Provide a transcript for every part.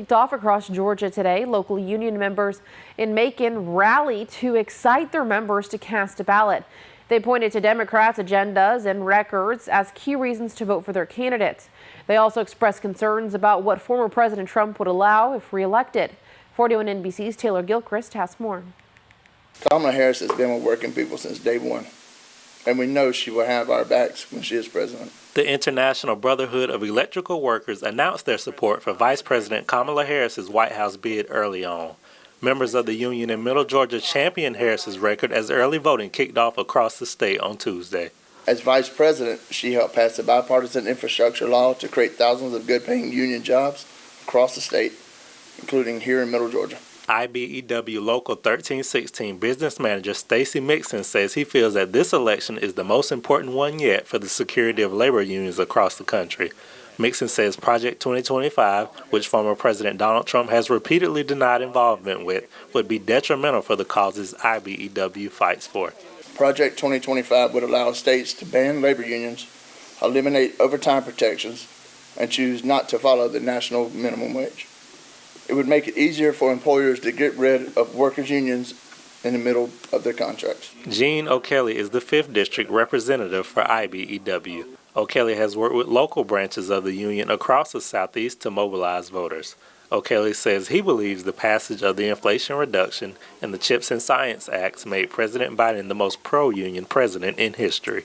Kicked off across Georgia today. Local union members in Macon rallied to excite their members to cast a ballot. They pointed to Democrats' agendas and records as key reasons to vote for their candidates. They also expressed concerns about what former President Trump would allow if reelected. 41 NBC's Taylor Gilchrist has more. Kamala Harris has been with working people since day one, and we know she will have our backs when she is president. The International Brotherhood of Electrical Workers announced their support for Vice President Kamala Harris's White House bid early on. Members of the union in Middle Georgia championed Harris's record as early voting kicked off across the state on Tuesday. As vice president, she helped pass a bipartisan infrastructure law to create thousands of good-paying union jobs across the state, including here in Middle Georgia. IBEW Local 1316 business manager Stacy Mixon says he feels that this election is the most important one yet for the security of labor unions across the country. Mixon says Project 2025, which former President Donald Trump has repeatedly denied involvement with, would be detrimental for the causes IBEW fights for. Project 2025 would allow states to ban labor unions, eliminate overtime protections, and choose not to follow the national minimum wage. It would make it easier for employers to get rid of workers' unions in the middle of their contracts. Gene O'Kelly is the 5th District representative for IBEW. O'Kelly has worked with local branches of the union across the Southeast to mobilize voters. O'Kelly says he believes the passage of the Inflation Reduction and the CHIPS and Science Acts made President Biden the most pro-union president in history.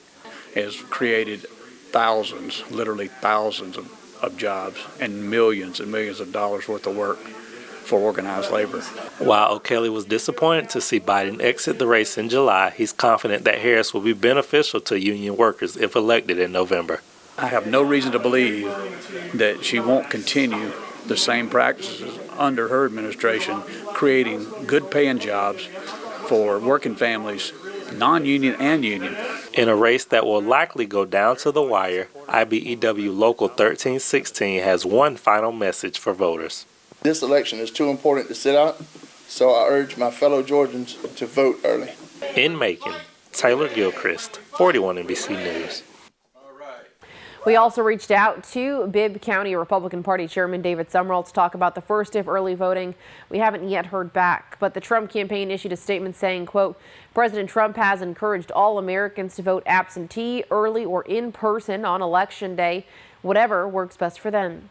It has created thousands, literally thousands of jobs and millions of dollars worth of work for organized labor. While O'Kelly was disappointed to see Biden exit the race in July, he's confident that Harris will be beneficial to union workers if elected in November. I have no reason to believe that she won't continue the same practices under her administration, creating good paying jobs for working families, non-union and union. In a race that will likely go down to the wire, IBEW Local 1316 has one final message for voters. This election is too important to sit out, so I urge my fellow Georgians to vote early. In Macon, Taylor Gilchrist, 41 NBC News. We also reached out to Bibb County Republican Party Chairman David Summerall to talk about the first if early voting. We haven't yet heard back, but the Trump campaign issued a statement saying, quote, President Trump has encouraged all Americans to vote absentee, early, or in person on Election Day, whatever works best for them.